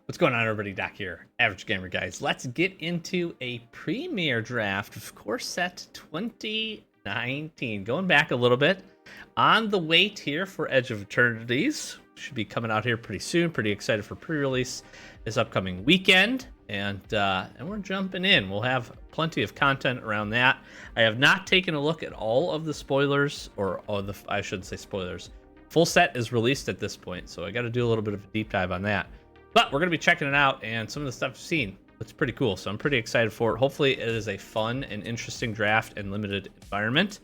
What's going on, everybody? Doc here, Average Gamer Guys. Let's get into a premier draft of Core Set 2019. Going back a little bit, on the wait here for Edge of Eternities. Should be coming out here pretty soon. Pretty excited for pre-release this upcoming weekend, and we're jumping in. We'll have plenty of content around that. I have not taken a look at all of the spoilers, I shouldn't say spoilers. Full set is released at this point, so I got to do a little bit of a deep dive on that. But we're going to be checking it out, and some of the stuff I've seen looks pretty cool, so I'm pretty excited for it. Hopefully it is a fun and interesting draft and limited environment.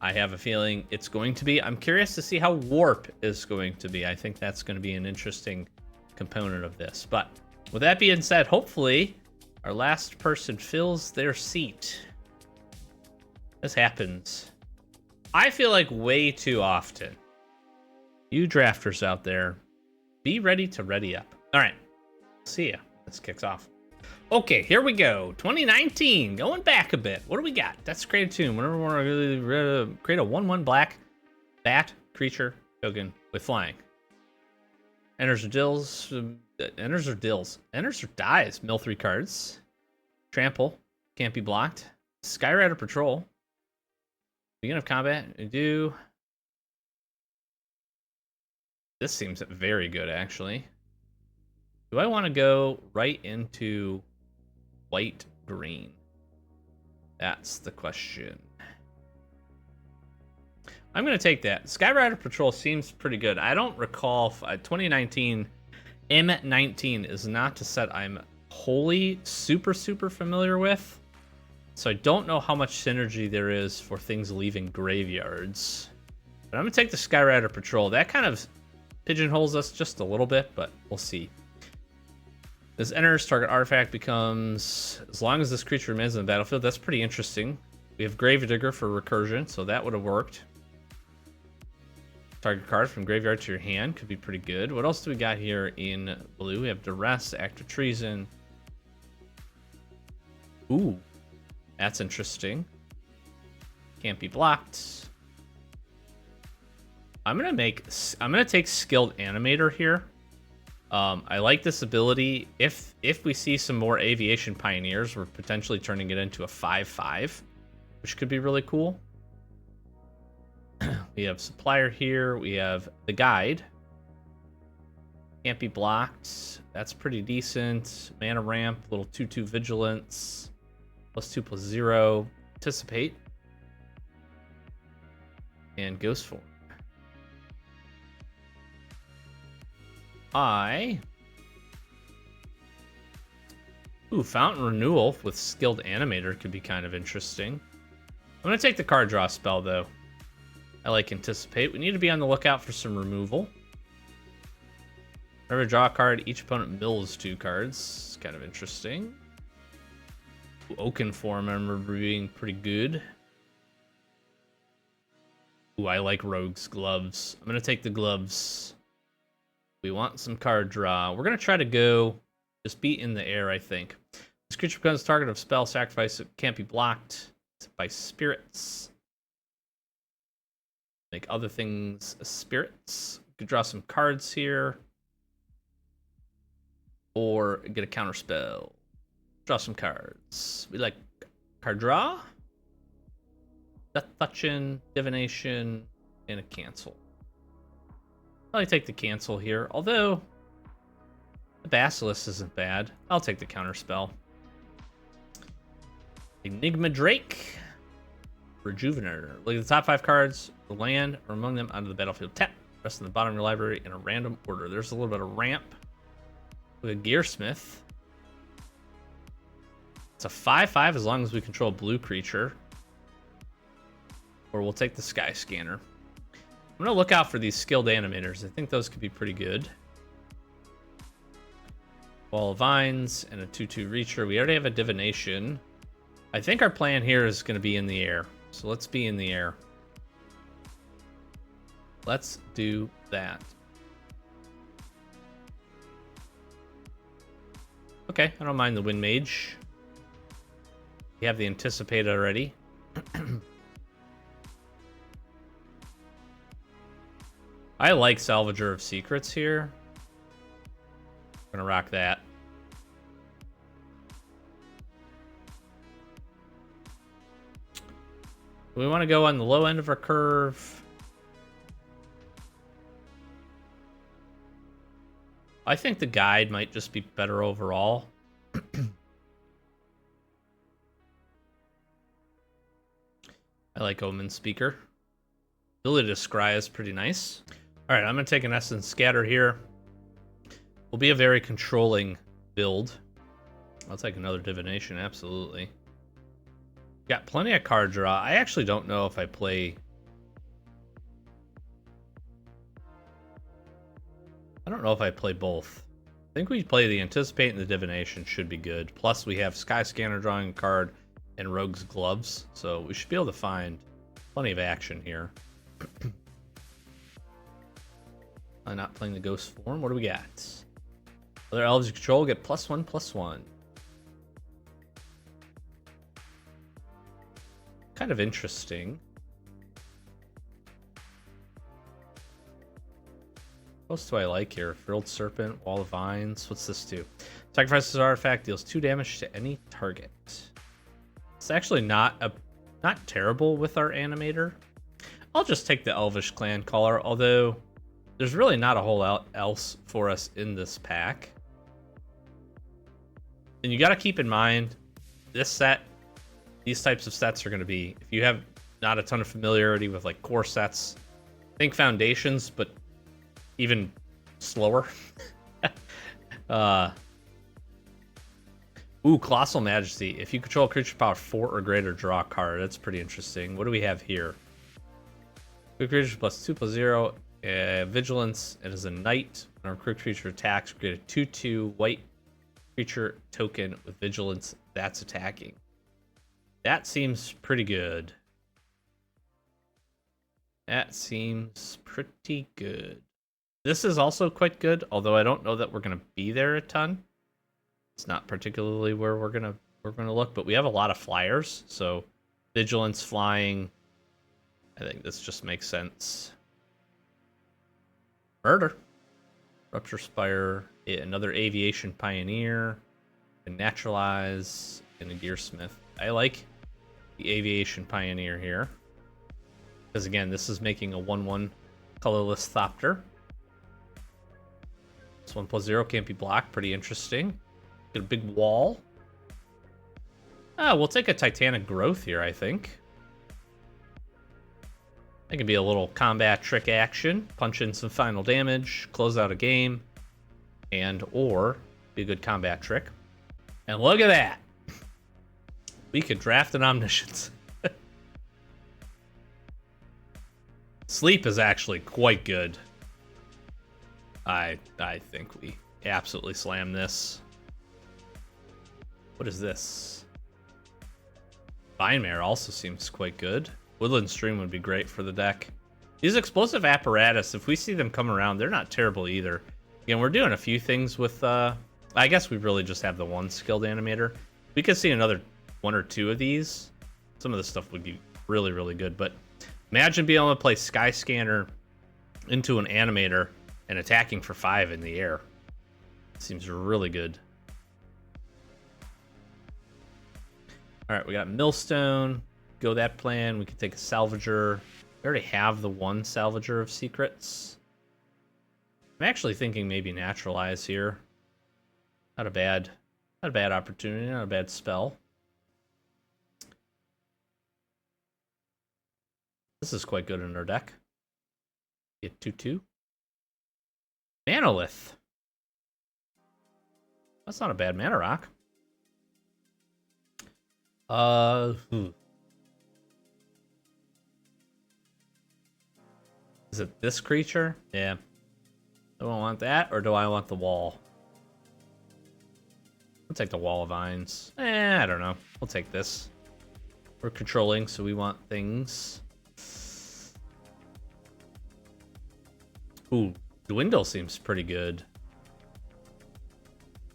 I have a feeling it's going to be. I'm curious to see how Warp is going to be. I think that's going to be an interesting component of this. But with that being said, hopefully our last person fills their seat. This happens, I feel like, way too often. You drafters out there, be ready to ready up. All right, see ya. This kicks off. Okay, here we go. 2019, going back a bit. What do we got? That's create a tune. Whenever we want to create a 1/1 black bat creature token with flying. Enters or dills. Enters or dills. Enters or dies. Mill 3 cards. Trample. Can't be blocked. Skyrider Patrol. Beginning of combat. We do. This seems very good, actually. Do I want to go right into white-green? That's the question. I'm going to take that. Skyrider Patrol seems pretty good. I don't recall if 2019 M19 is not a set I'm wholly super familiar with. So I don't know how much synergy there is for things leaving graveyards. But I'm going to take the Skyrider Patrol. That kind of pigeonholes us just a little bit, but we'll see. This enters, target artifact becomes, as long as this creature remains on the battlefield. That's pretty interesting. We have Gravedigger for recursion, so that would have worked. Target card from graveyard to your hand could be pretty good. What else do we got here in blue? We have Duress, Act of Treason. Ooh, that's interesting. Can't be blocked. I'm gonna take Skilled Animator here. I like this ability. If we see some more Aviation Pioneers, we're potentially turning it into a 5/5, which could be really cool. We have Supplier here. We have the Guide. Can't be blocked. That's pretty decent. Mana Ramp, little 2/2 Vigilance. +2/+0. Anticipate. And Ghost Form. Fountain Renewal with Skilled Animator could be kind of interesting. I'm going to take the card draw spell, though. I like Anticipate. We need to be on the lookout for some removal. Whenever draw a card, each opponent mills 2 cards. It's kind of interesting. Oaken Form, I remember being pretty good. I like Rogue's Gloves. I'm going to take the gloves. We want some card draw. We're going to try to go just be in the air, I think. This creature becomes target of spell, sacrifice. It can't be blocked by spirits. Make other things spirits. Could draw some cards here. Or get a counter spell. Draw some cards. We like card draw. Death Touching, Divination, and a cancel. I'll take the cancel here, although the Basilisk isn't bad. I'll take the counterspell. Enigma Drake. Rejuvenator. Look at the top 5 cards, the land, or among them onto the battlefield. Tap. Rest in the bottom of your library in a random order. There's a little bit of ramp. With a Gearsmith. It's a 5/5 as long as we control a blue creature. Or we'll take the Sky Scanner. I'm going to look out for these Skilled Animators. I think those could be pretty good. Wall of Vines and a 2/2 Reacher. We already have a Divination. I think our plan here is going to be in the air. So let's be in the air. Let's do that. Okay, I don't mind the Wind Mage. We have the Anticipate already. I like Salvager of Secrets here. Gonna rock that. We want to go on the low end of our curve. I think the guide might just be better overall. I like Omen Speaker. Ability to scry is pretty nice. All right, I'm going to take an Essence Scatter here. Will be a very controlling build. I'll take another Divination, absolutely. Got plenty of card draw. I actually don't know if I play... I don't know if I play both. I think we play the Anticipate and the Divination should be good. Plus we have Sky Scanner drawing a card and Rogue's Gloves. So we should be able to find plenty of action here. I'm not playing the Ghost form. What do we got? Other elves you control get +1/+1. Kind of interesting. What else do I like here? Frilled Serpent, Wall of Vines. What's this do? Sacrifices an artifact, deals 2 damage to any target. It's actually not terrible with our animator. I'll just take the Elvish Clan Caller, although there's really not a whole lot else for us in this pack. And you got to keep in mind, this set, these types of sets are going to be, if you have not a ton of familiarity with like core sets, think Foundations, but even slower. Colossal Majesty. If you control a creature power 4 or greater, draw a card. That's pretty interesting. What do we have here? Creature +2/+0, Vigilance. It is a knight. When our creature attacks, we get a 2/2 white creature token with Vigilance that's attacking. That seems pretty good. That seems pretty good. This is also quite good, although I don't know that we're going to be there a ton. It's not particularly where we're gonna look, but we have a lot of flyers, so Vigilance, flying. I think this just makes sense. Murder, Rupture Spire, another Aviation Pioneer, a Naturalize, and a Gearsmith. I like the Aviation Pioneer here because again, this is making a 1/1 colorless Thopter. This 1/0 can't be blocked. Pretty interesting. Get a big wall. We'll take a Titanic Growth here, I think. That can be a little combat trick action. Punch in some final damage, close out a game, and or be a good combat trick. And look at that. We could draft an Omniscience. Sleep is actually quite good. I think we absolutely slam this. What is this? Vinemare also seems quite good. Woodland Stream would be great for the deck. These Explosive Apparatus, if we see them come around, they're not terrible either. Again, we're doing a few things with... I guess we really just have the one skilled animator. We could see another 1 or 2 of these. Some of this stuff would be really, really good. But imagine being able to play Sky Scanner into an animator and attacking for 5 in the air. Seems really good. All right, we got Millstone. Go that plan. We could take a Salvager. We already have the one Salvager of Secrets. I'm actually thinking maybe Naturalize here. Not a bad opportunity. Not a bad spell. This is quite good in our deck. Get 2/2. Manolith. That's not a bad mana rock. Is it this creature? Yeah. Do I want that, or do I want the wall? I'll take the Wall of Vines. I don't know. We'll take this. We're controlling, so we want things. Ooh, Dwindle seems pretty good.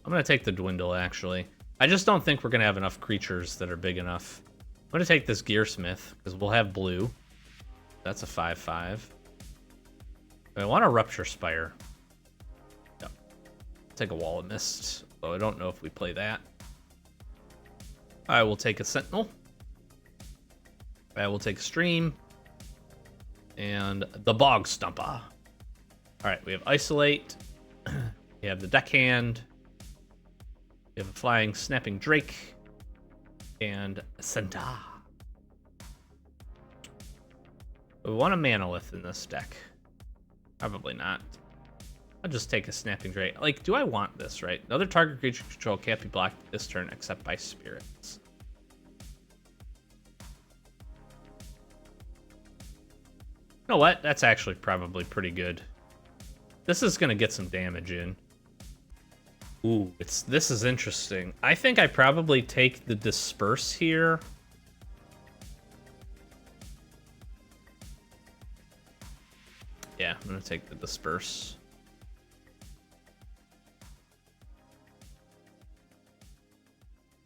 I'm going to take the Dwindle, actually. I just don't think we're going to have enough creatures that are big enough. I'm going to take this Gearsmith, because we'll have blue. That's a 5/5. I want a Rupture Spire. Yep. Take a Wall of Mist, though I don't know if we play that. I will take a Sentinel. I will take a Stream. And the Bog Stumper. Alright, we have Isolate. We have the Deckhand. We have a Flying Snapping Drake. And Centaur. We want a Manolith in this deck. Probably not. I'll just take a Snapping Drake. Like, do I want this, right? Another target creature control can't be blocked this turn except by spirits. You know what? That's actually probably pretty good. This is going to get some damage in. Ooh, this is interesting. I think I probably take the Disperse here. Yeah, I'm going to take the Disperse.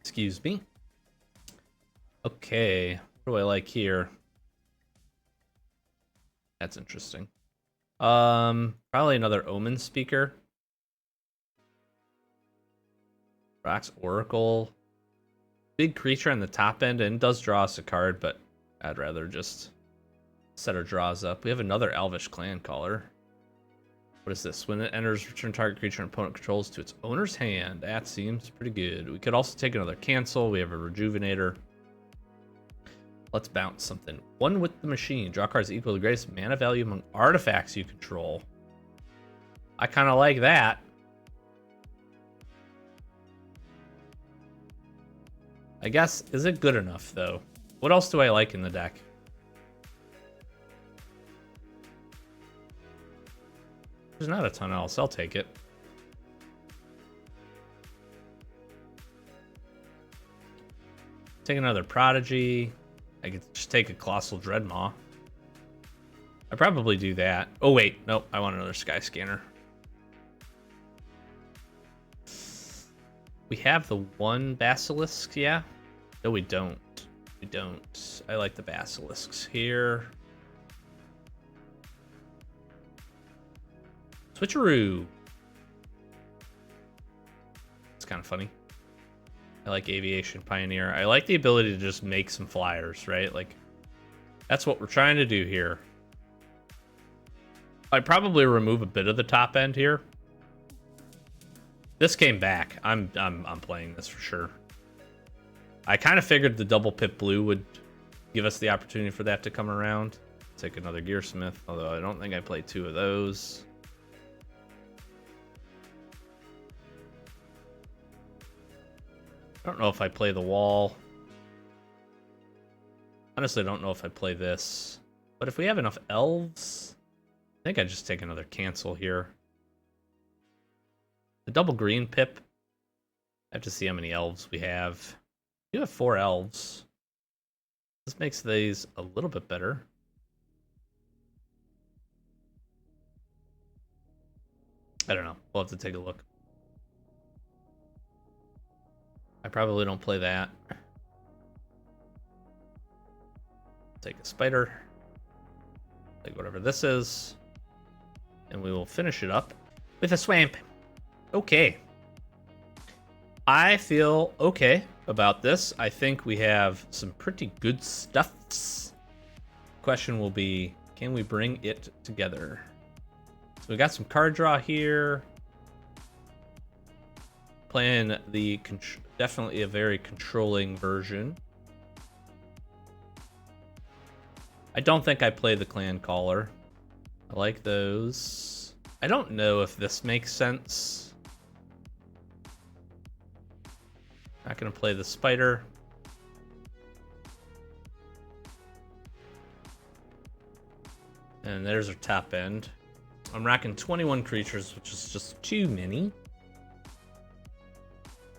Excuse me. Okay, what do I like here? That's interesting. Probably another Omen Speaker. Rock's Oracle. Big creature on the top end and does draw us a card, but I'd rather just set our draws up. We have another Elvish Clan Caller. What is this? When it enters, return target creature and opponent controls to its owner's hand. That seems pretty good. We could also take another Cancel. We have a Rejuvenator. Let's bounce something. One with the machine. Draw cards equal to the greatest mana value among artifacts you control. I kind of like that. I guess, is it good enough, though? What else do I like in the deck? There's not a ton else. I'll take it. Take another Prodigy. I could just take a Colossal Dreadmaw. I'd probably do that. Oh, wait. Nope. I want another Sky Scanner. We have the one Basilisk, yeah? No, we don't. We don't. I like the Basilisks here. Switcheroo. It's kind of funny. I like Aviation Pioneer. I like the ability to just make some flyers, right? Like, that's what we're trying to do here. I'd probably remove a bit of the top end here. This came back. I'm playing this for sure. I kind of figured the double pip blue would give us the opportunity for that to come around. Take another Gearsmith, although I don't think I played two of those. I don't know if I play the wall. Honestly, I don't know if I play this. But if we have enough elves, I think I just take another Cancel here. The double green pip. I have to see how many elves we have. We have 4 elves. This makes these a little bit better. I don't know. We'll have to take a look. I probably don't play that. Take a Spider. Take whatever this is. And we will finish it up with a Swamp. Okay. I feel okay about this. I think we have some pretty good stuffs. Question will be, can we bring it together? So we got some card draw here. Playing the definitely a very controlling version. I don't think I play the Clan Caller. I like those. I don't know if this makes sense. Not gonna play the Spider. And there's our top end. I'm rocking 21 creatures, which is just too many.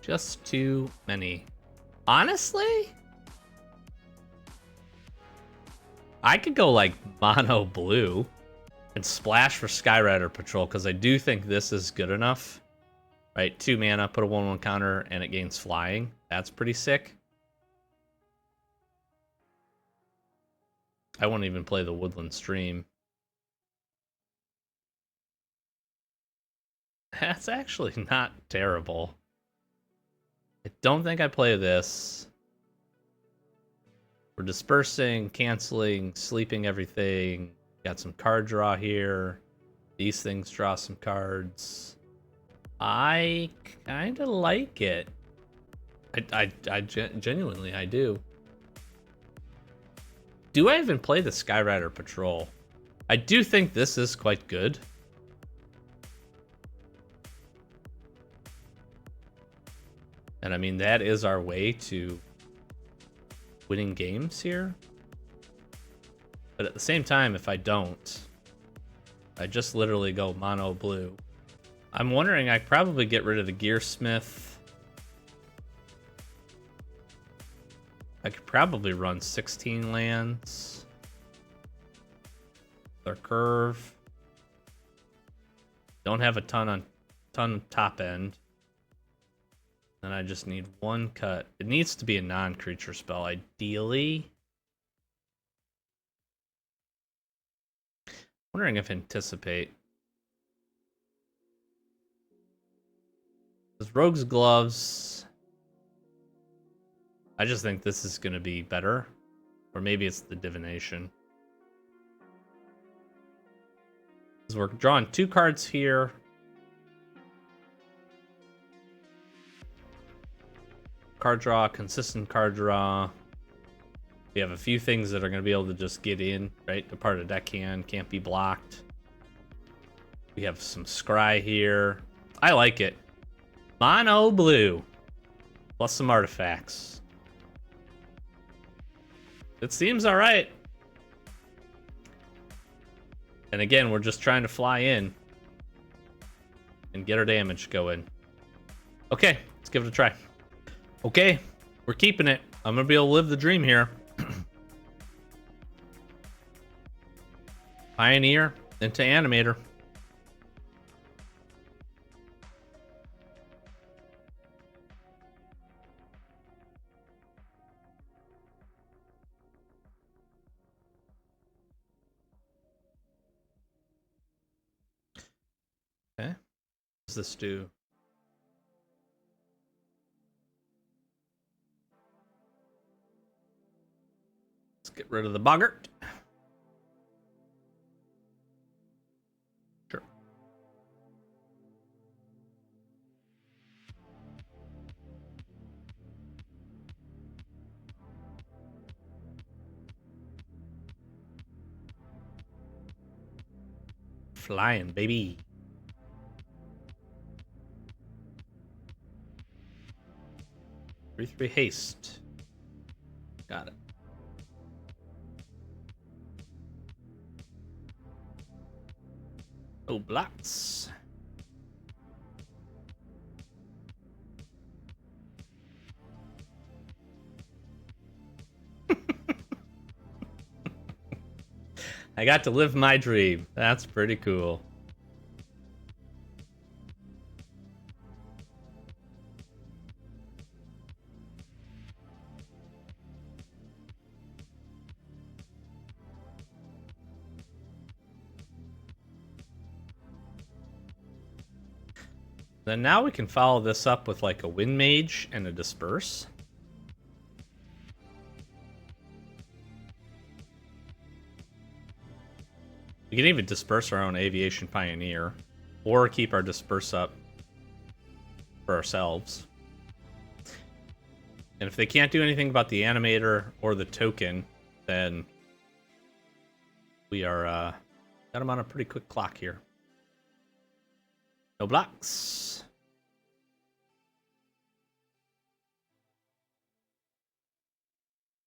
Just too many. Honestly, I could go like mono blue and splash for Skyrider Patrol because I do think this is good enough. Right, 2 mana, put a 1/1 counter, and it gains flying. That's pretty sick. I won't even play the Woodland Stream. That's actually not terrible. I don't think I play this. We're dispersing, canceling, sleeping everything. Got some card draw here. These things draw some cards. I kind of like it. Genuinely, I do. Do I even play the Skyrider Patrol? I do think this is quite good. And I mean, that is our way to winning games here. But at the same time, if I don't, I just literally go mono blue. I'm wondering, I'd probably get rid of the Gearsmith. I could probably run 16 lands. Their curve. Don't have a ton top end. Then I just need one cut. It needs to be a non-creature spell, ideally. Wondering if Anticipate. This Rogue's Gloves. I just think this is going to be better. Or maybe it's the Divination. So we're drawing 2 cards here. Card draw, consistent card draw. We have a few things that are going to be able to just get in, right? The part of the deckhand can't be blocked. We have some scry here. I like it. Mono blue. Plus some artifacts. It seems alright. And again, we're just trying to fly in and get our damage going. Okay, let's give it a try. Okay, we're keeping it. I'm gonna be able to live the dream here. Pioneer into Animator. Okay, what does this do? Let's get rid of the boggart. Sure. Flying, baby. Three haste. Got it. Oh, blocks. I got to live my dream. That's pretty cool. Then now we can follow this up with like a Wind Mage and a Disperse. We can even disperse our own Aviation Pioneer, or keep our Disperse up for ourselves. And if they can't do anything about the Animator or the token, then we are got them on a pretty quick clock here. No blocks.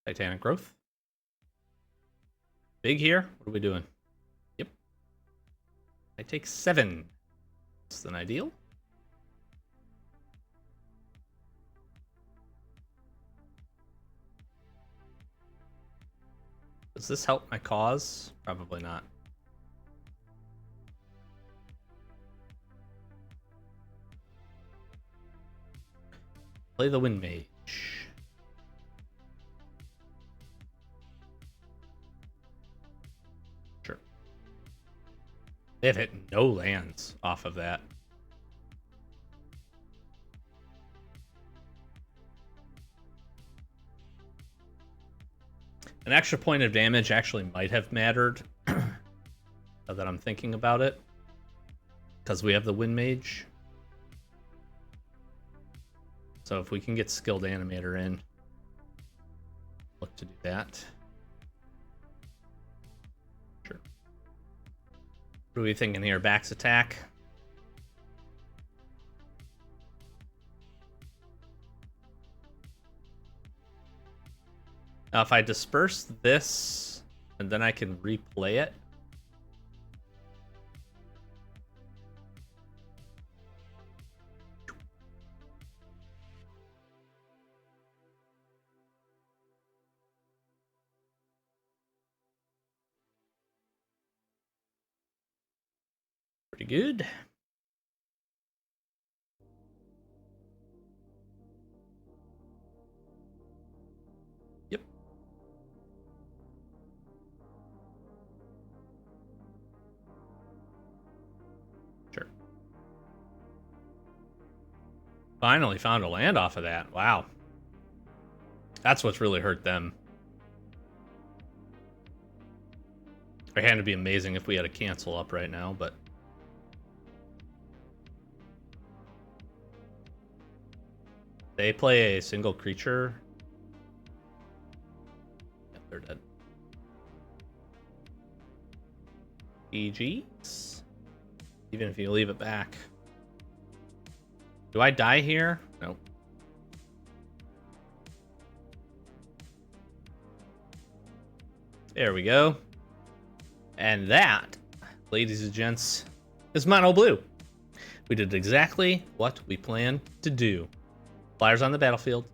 Titanic Growth. Big here. What are we doing? Yep. I take 7. Less than ideal. Does this help my cause? Probably not. Play the Wind Mage. Sure. They have hit no lands off of that. An extra point of damage actually might have mattered, now that I'm thinking about it, because we have the Wind Mage. So if we can get Skilled Animator in, look to do that. Sure. What are we thinking here? Back's attack. Now, if I disperse this, and then I can replay it. Pretty good. Yep. Sure. Finally found a land off of that. Wow. That's what's really hurt them. Their hand would be amazing if we had a cancel up right now, but... They play a single creature. Yep, they're dead. GG's. Even if you leave it back. Do I die here? Nope. There we go. And that, ladies and gents, is mono blue. We did exactly what we planned to do. Flyers on the battlefield,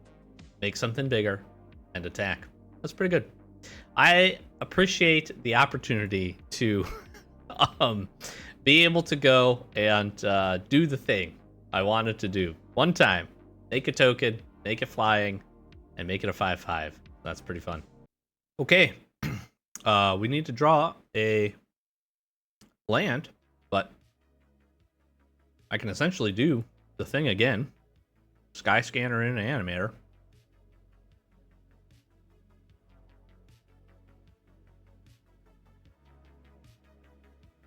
make something bigger, and attack. That's pretty good. I appreciate the opportunity to be able to go and do the thing I wanted to do. One time, make a token, make it flying, and make it a 5/5. That's pretty fun. Okay, we need to draw a land, but I can essentially do the thing again. Sky Scanner in an Animator.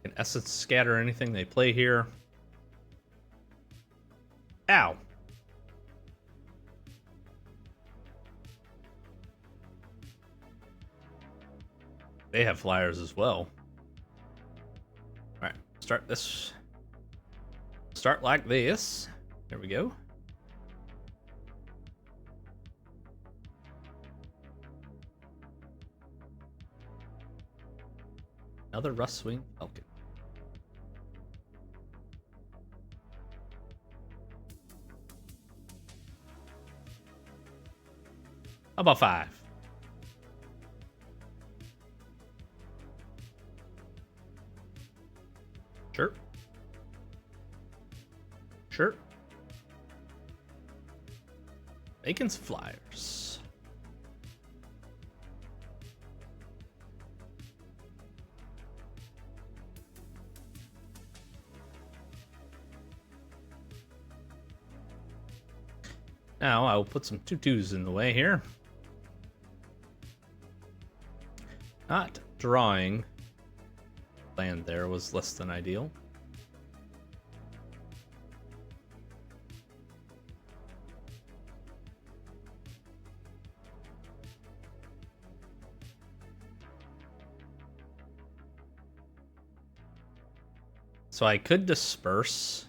Can Essence Scatter anything they play here. Ow. They have flyers as well. Alright, start this. Start like this. There we go. Another Rustwing Falcon. How about 5? Sure. Sure. Making some flyers. Now I will put some 2/2s in the way here. Not drawing land there was less than ideal. So I could disperse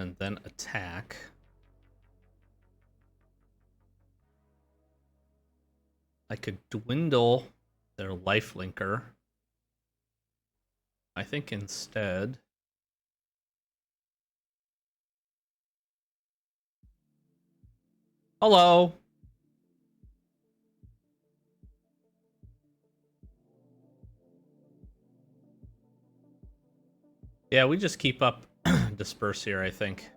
and then attack. I could dwindle their lifelinker. I think instead... Hello! Yeah, we just keep up disperse here, I think.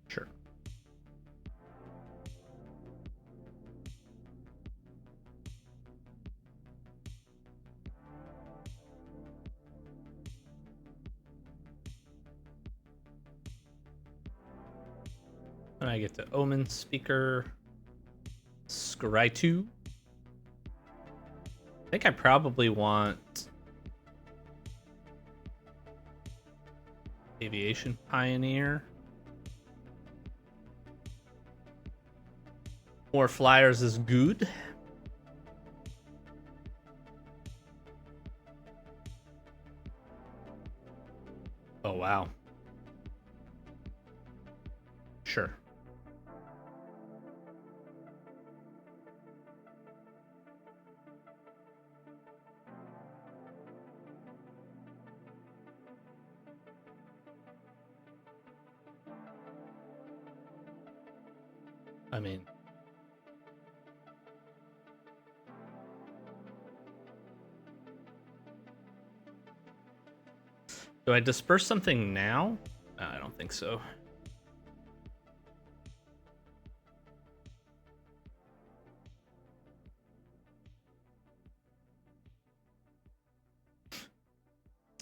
Sure. And I get to Omen Speaker, Scry 2. I think I probably want Aviation Pioneer. More flyers is good. Oh, wow. Sure. I mean, do I disperse something now? I don't think so.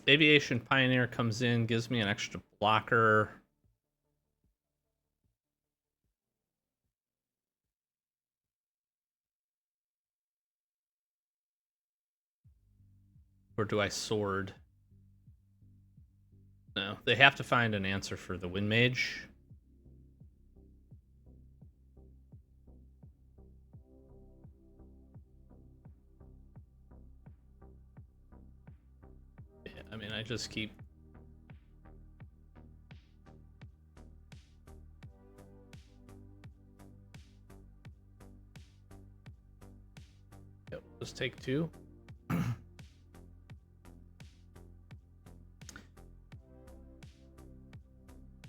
Aviation Pioneer comes in, gives me an extra blocker. Or do I sword? No, they have to find an answer for the Wind Mage. Yeah, I mean, I just keep... Yep, just take 2.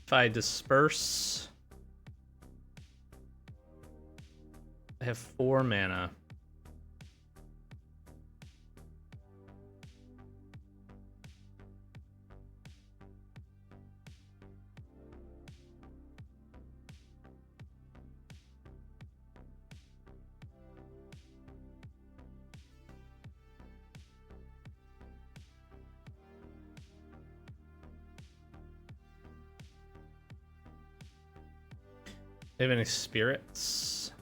If I disperse, I have 4 mana. Do you have any spirits?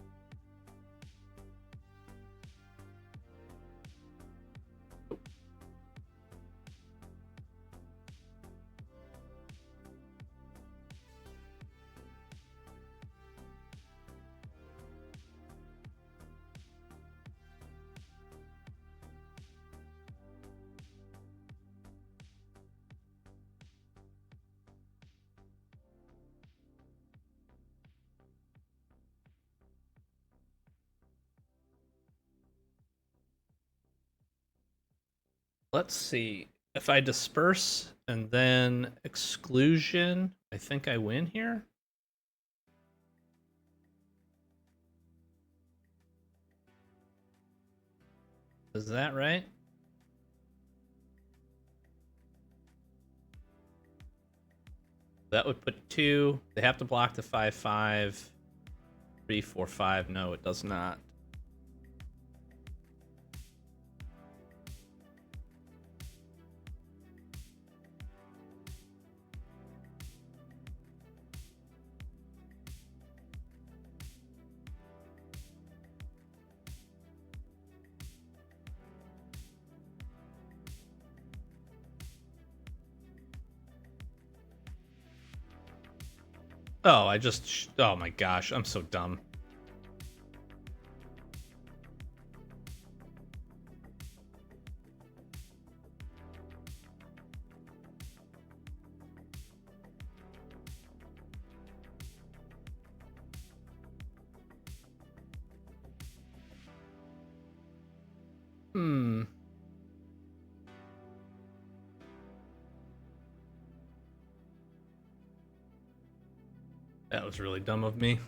Let's see. If I disperse and then exclusion, I think I win here. Is that right? That would put 2. They have to block the 5/5. 3, 4, 5. No, it does not. Oh, I just... Oh my gosh, I'm so dumb. Hmm. That was really dumb of me.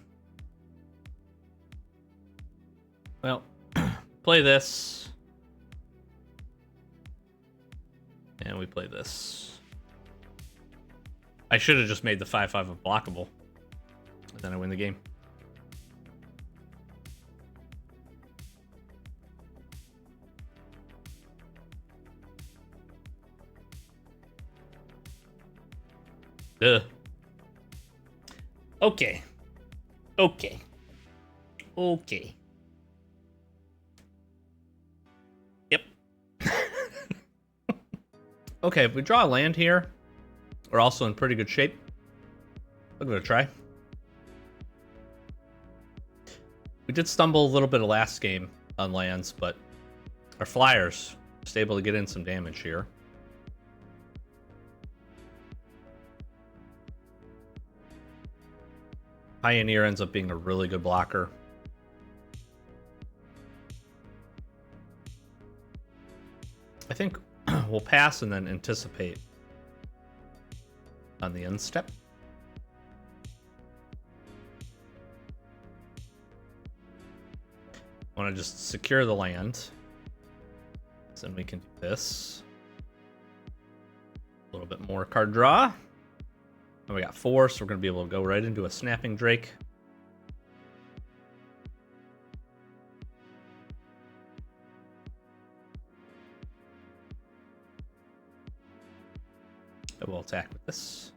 Well, play this. And we play this. I should have just made the 5/5 unblockable. And then I win the game. Duh. Okay. Okay. Okay. Yep. Okay, if we draw a land here, we're also in pretty good shape. I'll give it a try. We did stumble a little bit of last game on lands, but our flyers just able to get in some damage here. Pioneer ends up being a really good blocker. I think we'll pass and then anticipate on the end step. I want to just secure the land. So then we can do this. A little bit more card draw. And we got 4, so we're going to be able to go right into a Snapping Drake. I will attack with this.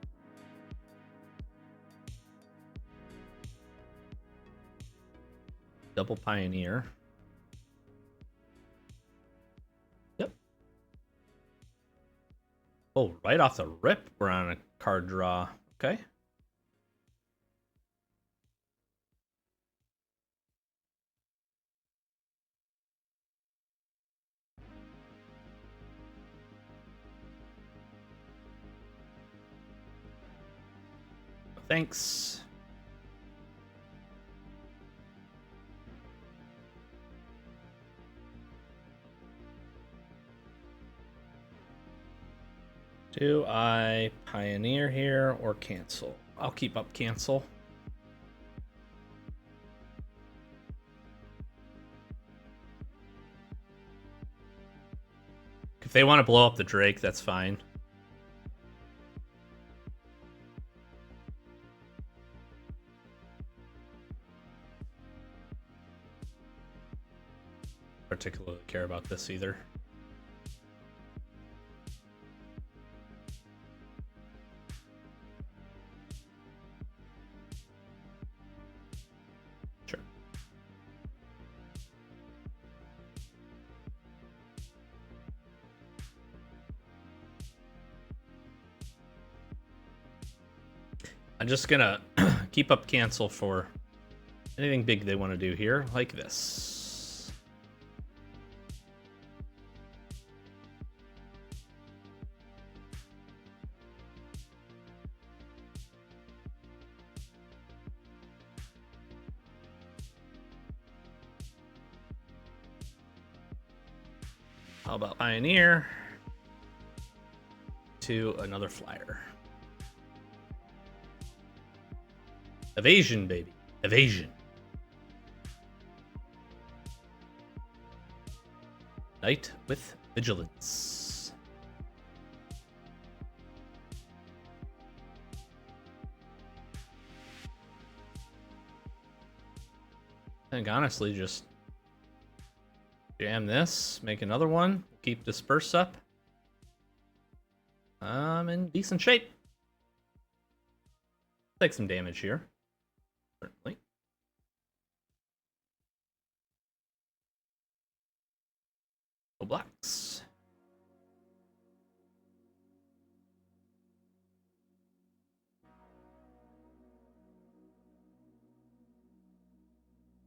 Double Pioneer. Yep. Oh, right off the rip, we're on a card draw. Okay. Thanks. Do I Pioneer here or cancel? I'll keep up cancel. If they want to blow up the Drake, that's fine. Particularly care about this either. Sure. I'm just gonna keep up cancel for anything big they want to do here, like this. How about Pioneer to another flyer? Evasion, baby. Evasion. Knight with Vigilance. I think honestly just jam this, make another one, keep Disperse up. I'm in decent shape. Take some damage here. Certainly. No blocks.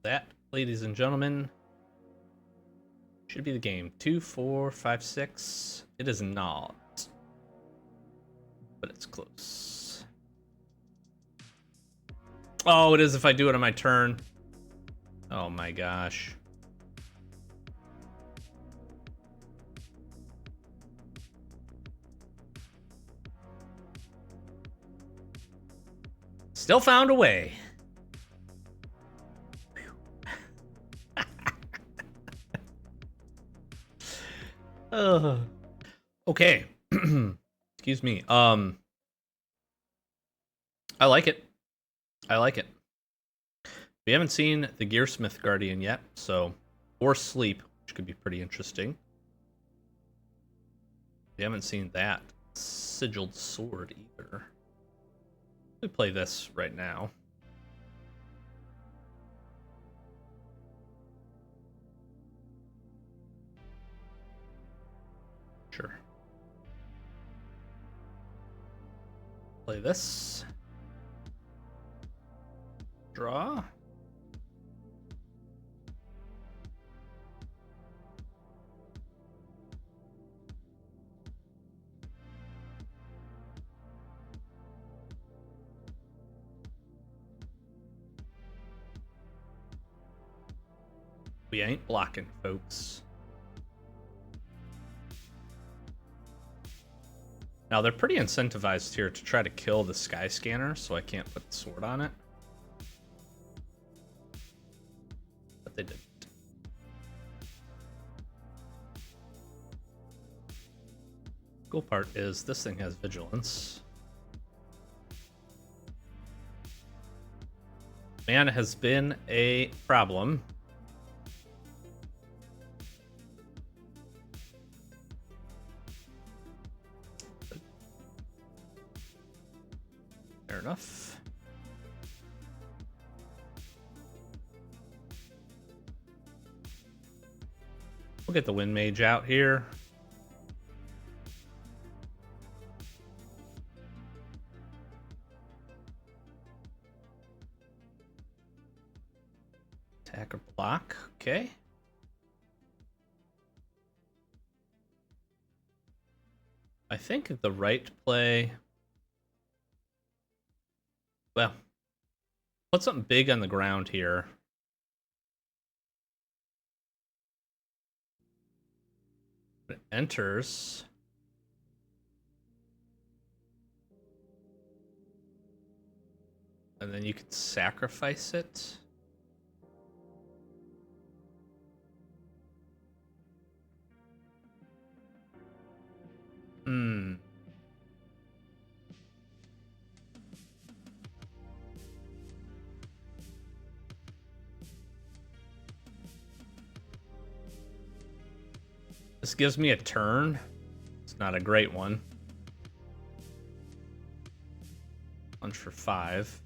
That, ladies and gentlemen, should be the game. 2, 4, 5, 6. It is not. But it's close. Oh, it is if I do it on my turn. Oh my gosh. Still found a way. Okay. Excuse me. I like it. I like it. We haven't seen the Gearsmith Guardian yet, so or Sleep, which could be pretty interesting. We haven't seen that Sigiled Sword either. We play this right now. Sure. Play this. Draw. We ain't blocking, folks. Now, they're pretty incentivized here to try to kill the Sky Scanner, so I can't put the sword on it. But they didn't. Cool part is this thing has vigilance. Mana has been a problem. Fair enough. We'll get the Wind Mage out here. Attack or block. Okay. I think the right play... Well, put something big on the ground here. It enters. And then you can sacrifice it. This gives me a turn. It's not a great one. Punch for 5.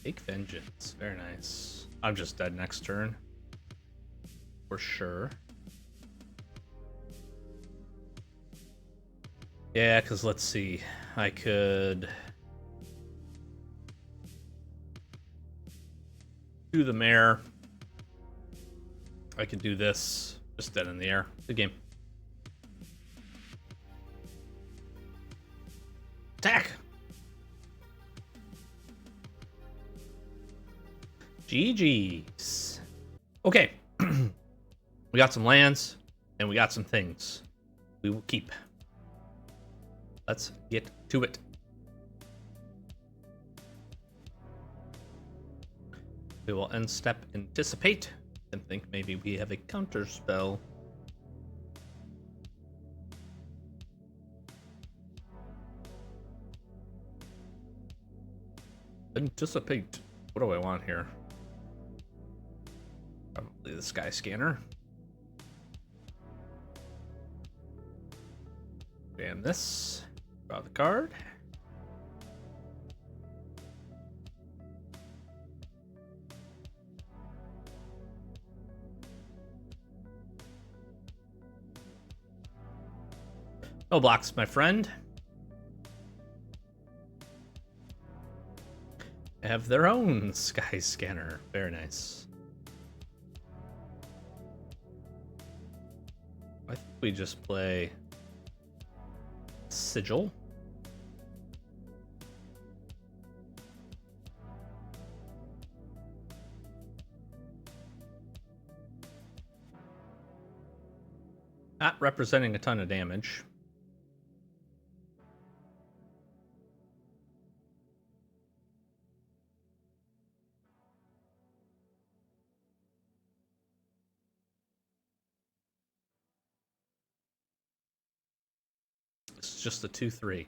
Take vengeance. Very nice. I'm just dead next turn. For sure. Yeah, because let's see. I could do the mare. I could do this. Just dead in the air. Good game. Attack! GG's. Okay. We got some lands, and we got some things we will keep. Let's get to it. We will end step anticipate and think maybe we have a counter spell. Anticipate. What do I want here? Probably the Sky Scanner. Ban this. Draw the card. No blocks, my friend. Have their own Sky Scanner. Very nice. I think we just play Sigil. Not representing a ton of damage. It's just a 2/3.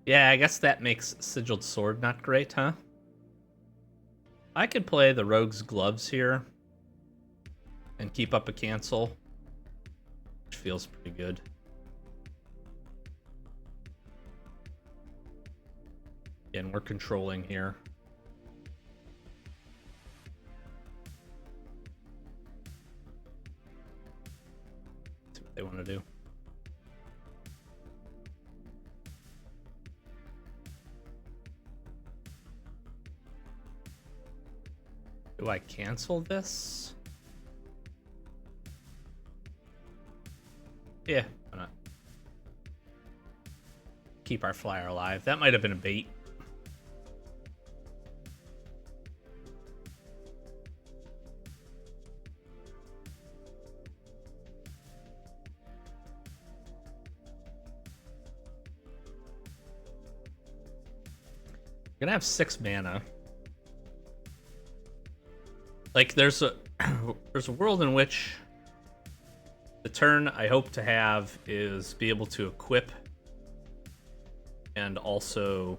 Yeah, I guess that makes Sigiled Sword not great, huh? I could play the Rogue's Gloves here and keep up a cancel, which feels pretty good. Again, we're controlling here. See what they want to do. Do I cancel this? Yeah, why not? Keep our flyer alive. That might have been a bait. We're gonna have 6 mana. Like, there's a there's a world in which the turn I hope to have is be able to equip and also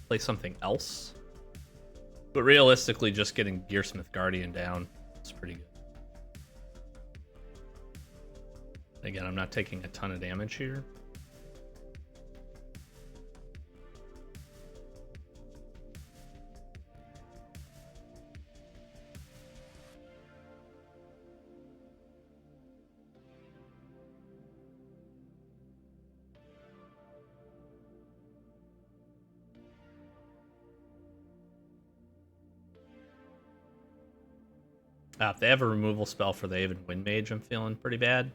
play something else. But realistically, just getting Gearsmith Guardian down is pretty good. Again, I'm not taking a ton of damage here. If they have a removal spell for the Aven Wind Mage, I'm feeling pretty bad.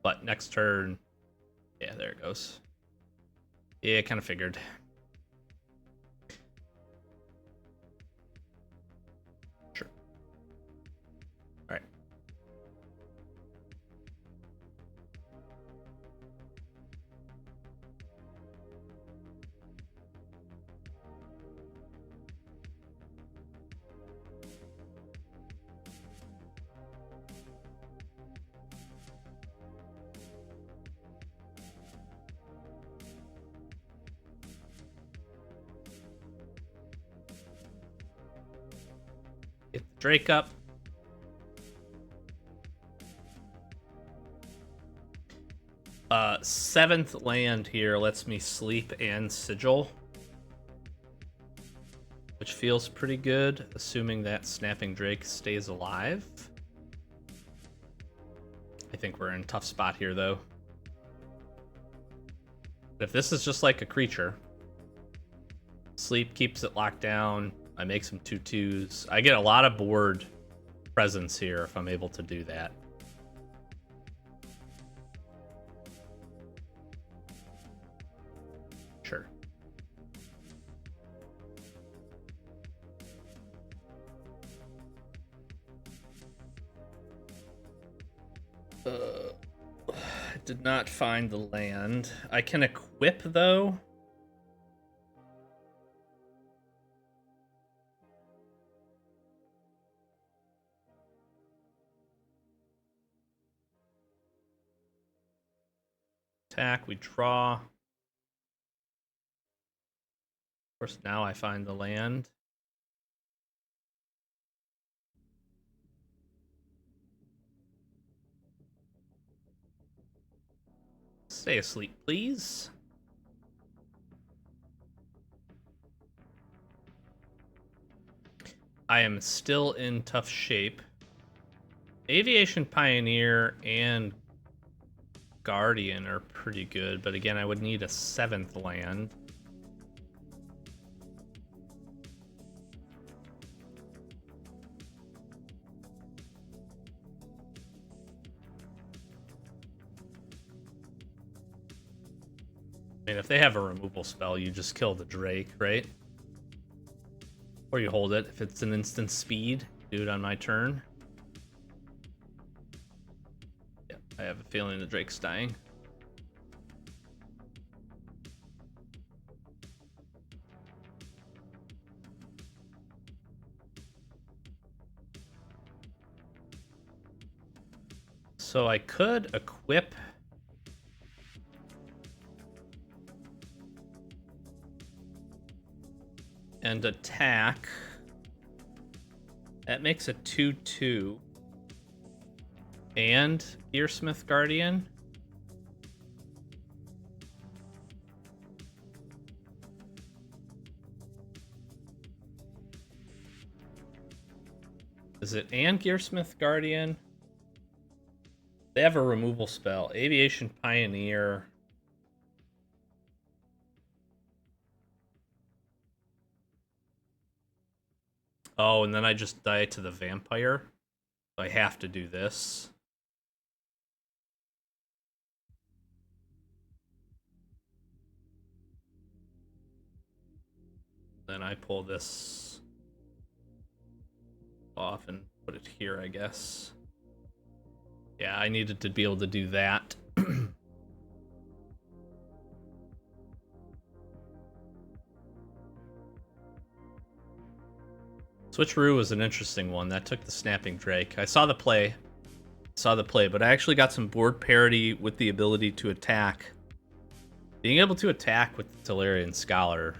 But next turn, yeah, there it goes. Yeah, kind of figured. Sure. All right. Get the Drake up. Seventh land here lets me sleep and sigil, which feels pretty good, assuming that Snapping Drake stays alive. I think we're in a tough spot here, though. But if this is just like a creature, sleep keeps it locked down. I make some 2/2s. I get a lot of board presence here if I'm able to do that. Sure. I did not find the land. I can equip, though. Attack, we draw. Of course, now I find the land. Stay asleep, please. I am still in tough shape. Aviation Pioneer and Guardian are pretty good, but again, I would need a 7th land. I mean, if they have a removal spell, you just kill the Drake, right? Or you hold it. If it's an instant speed, do it on my turn. Yeah, I have a feeling the Drake's dying. So I could equip and attack. That makes a 2/2. And Gearsmith Guardian. Is it and Gearsmith Guardian? They have a removal spell. Aviation Pioneer. Oh, and then I just die to the vampire. So I have to do this. Then I pull this off and put it here, I guess. Yeah, I needed to be able to do that. Switcheroo was an interesting one. That took the Snapping Drake. I saw the play, but I actually got some board parity with the ability to attack. Being able to attack with the Tolarian Scholar,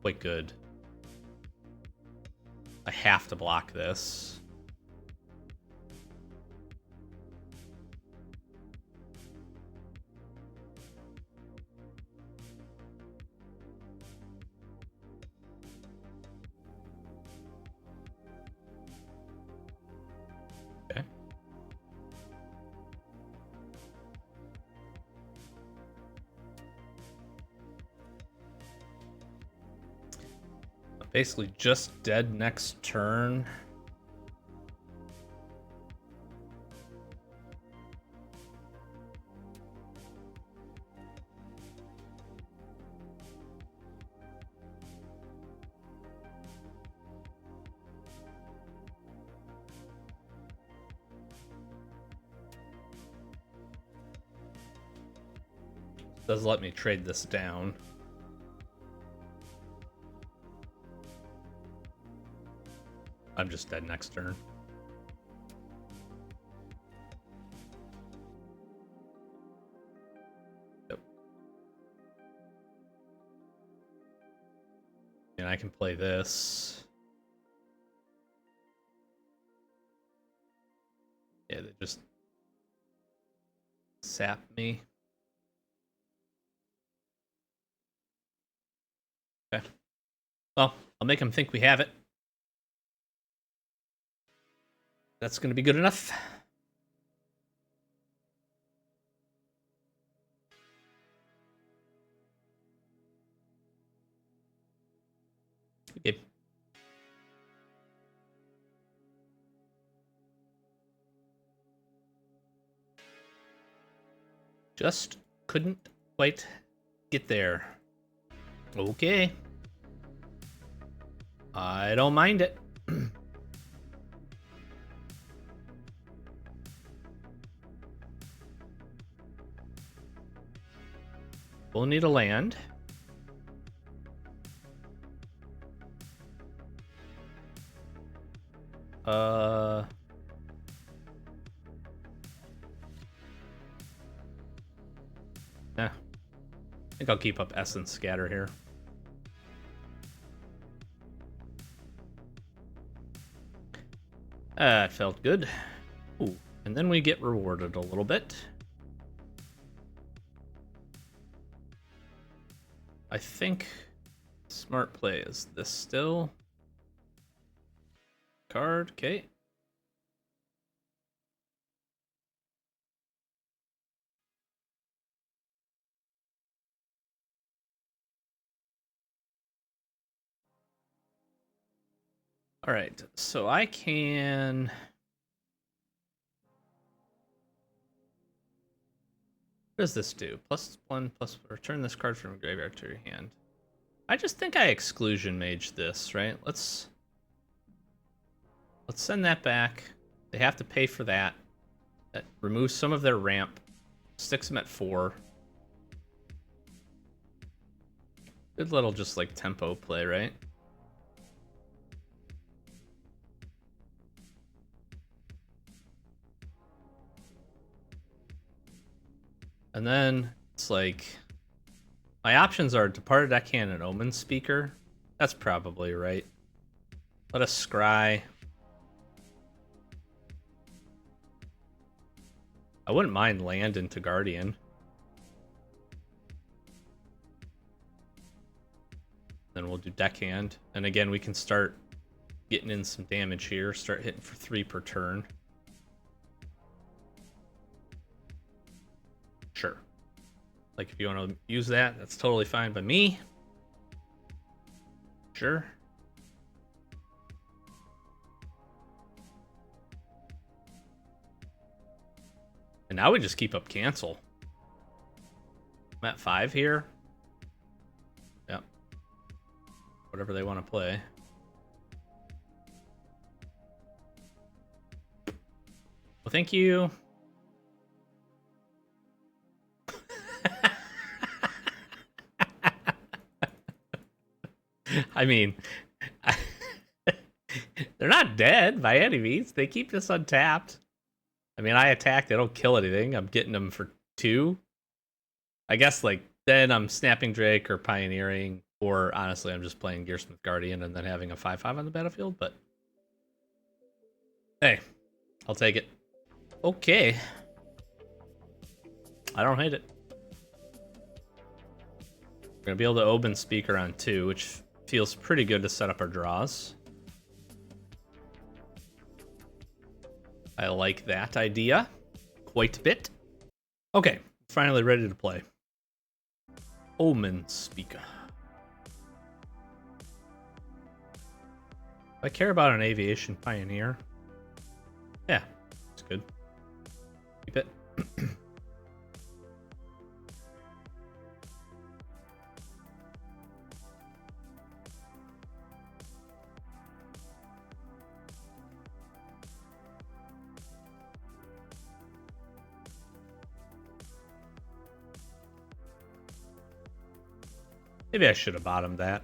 quite good. I have to block this. Okay. I'm basically just dead next turn. Does let me trade this down. I'm just dead next turn. Yep. And I can play this. Yeah, they just sap me. Okay. Well, I'll make them think we have it. That's going to be good enough. Okay. Just couldn't quite get there. Okay. I don't mind it. We'll need a land. I think I'll keep up Essence Scatter here. It felt good. Ooh, and then we get rewarded a little bit. I think smart play is this still. Card, okay. All right, so I can. What does this do? +1, plus return this card from graveyard to your hand. I just think I exclusion mage this, right? Let's send that back. They have to pay for that. That removes some of their ramp. Sticks them at 4. Good little just like tempo play, right? And then it's like my options are Departed Deckhand and Omen Speaker. That's probably right. Let us scry. I wouldn't mind land into Guardian. Then we'll do deckhand. And again, we can start getting in some damage here. Start hitting for 3 per turn. Sure. Like, if you want to use that, that's totally fine by me. Sure. And now we just keep up cancel. I'm at 5 here. Yep. Whatever they want to play. Well, thank you. I mean, they're not dead by any means. They keep this untapped. I mean, I attack, they don't kill anything. I'm getting them for 2. I guess, like, then I'm snapping Drake or pioneering, or honestly, I'm just playing Gearsmith Guardian and then having a 5/5 on the battlefield, but hey, I'll take it. Okay. I don't hate it. We're gonna be able to open Speaker on 2, which feels pretty good to set up our draws. I like that idea quite a bit. Okay, finally ready to play. Omen Speaker. I care about an Aviation Pioneer. Yeah, it's good. Keep it. Maybe I should have bottomed that.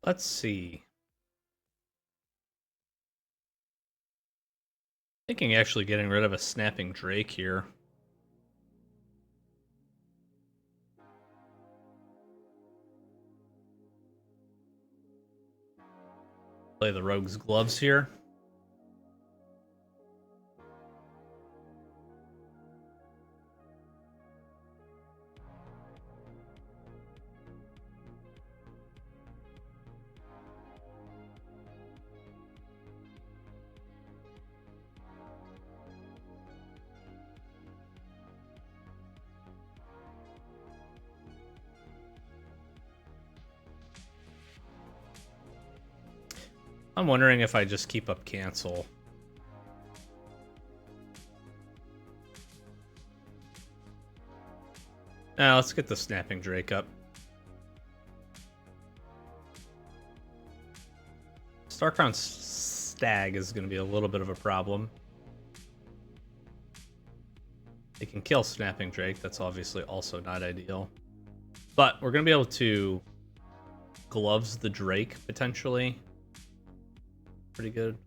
Let's see. Thinking actually getting rid of a snapping Drake here. Play the Rogue's Gloves here. I'm wondering if I just keep up cancel. Now let's get the snapping Drake up. Starcrown Stag is going to be a little bit of a problem. They can kill snapping Drake. That's obviously also not ideal. But we're going to be able to gloves the Drake potentially. Pretty good.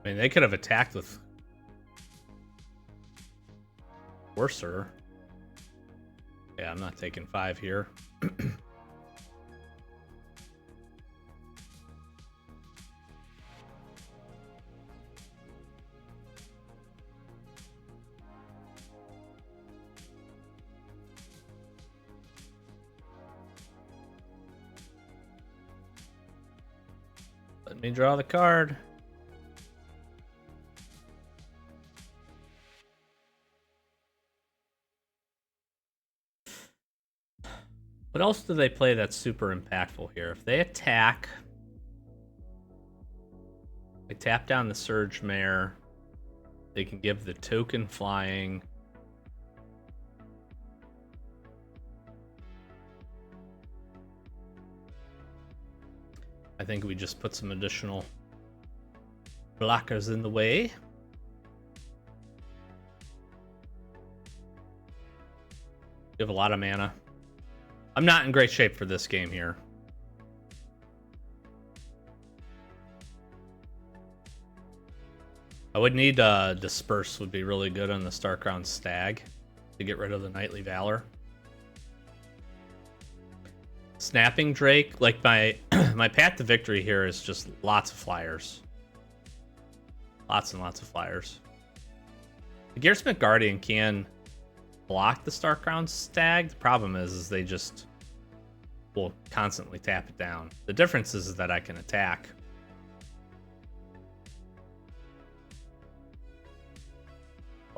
I mean, they could have attacked with Worser. Yeah, I'm not taking 5 here. Let me draw the card. What else do they play that's super impactful here? If they attack, they tap down the Surge Mare. They can give the token flying. I think we just put some additional blockers in the way. You have a lot of mana. I'm not in great shape for this game here. I would need Disperse would be really good on the Starcrown Stag to get rid of the Knightly Valor. Snapping Drake, like my my path to victory here is just lots of flyers. Lots and lots of flyers. The Gearsmith Guardian can block the Starcrown Stag. The problem is they just will constantly tap it down. The difference is that I can attack.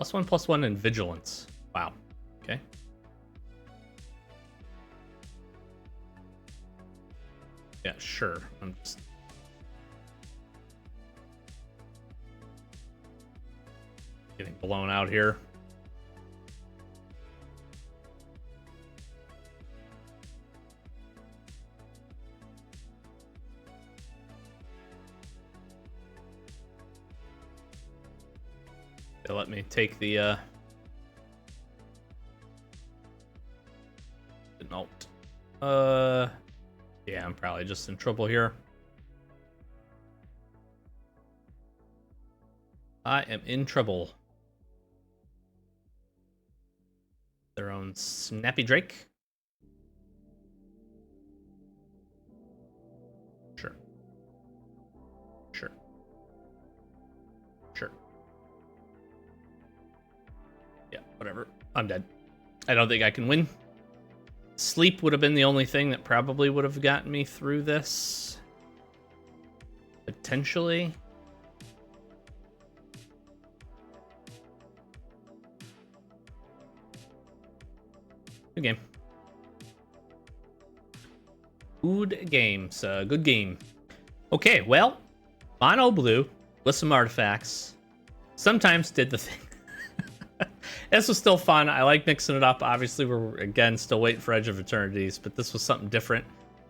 +1/+1 in Vigilance. Wow. Okay. Yeah, sure. I'm just... getting blown out here. They let me take the note. Yeah, I'm probably just in trouble here. I am in trouble. Their own Snappy Drake. Sure. Sure. Sure. Yeah, whatever. I'm dead. I don't think I can win. Sleep would have been the only thing that probably would have gotten me through this. Potentially. Good game. Good games. Good game. Okay, well, mono blue with some artifacts. Sometimes did the thing. This was still fun. I like mixing it up. Obviously, we're, again, still waiting for Edge of Eternities, but this was something different.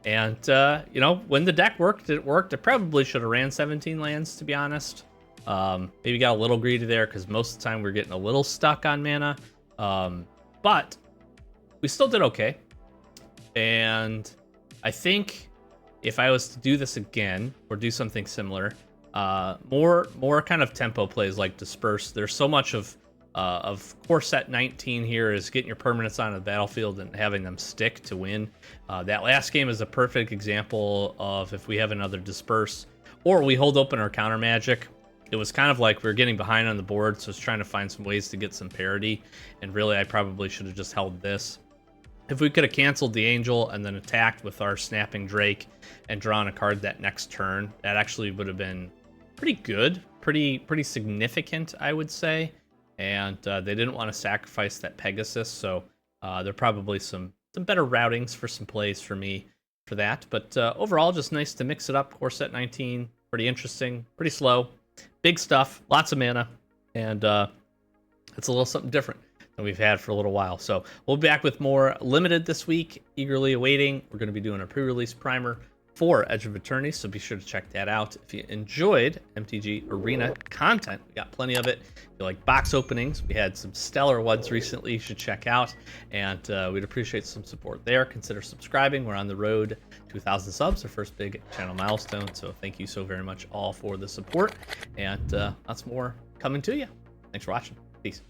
And, you know, when the deck worked, it worked. It probably should have ran 17 lands, to be honest. Maybe got a little greedy there, because most of the time we're getting a little stuck on mana. But we still did okay. And I think if I was to do this again, or do something similar, more kind of tempo plays like Disperse. There's so much of core set 19 here is getting your permanents on the battlefield and having them stick to win. That last game is a perfect example of if we have another Disperse or we hold open our counter magic. It was kind of like we were getting behind on the board, so I was trying to find some ways to get some parity, and really I probably should have just held this. If we could have canceled the Angel and then attacked with our Snapping Drake and drawn a card that next turn, that actually would have been pretty good, pretty significant, I would say. And they didn't want to sacrifice that Pegasus, so there are probably some better routings for some plays for me for that. But overall, just nice to mix it up. Core set 19, pretty interesting, pretty slow, big stuff, lots of mana, and it's a little something different than we've had for a little while. So we'll be back with more limited this week, eagerly awaiting. We're going to be doing a pre-release primer for Edge of Eternity, so be sure to check that out. If you enjoyed MTG Arena content, we got plenty of it. If you like box openings, we had some stellar ones recently you should check out, and we'd appreciate some support there. Consider subscribing. We're on the road to 1,000 subs, our first big channel milestone, so thank you so very much all for the support, and lots more coming to you. Thanks for watching. Peace.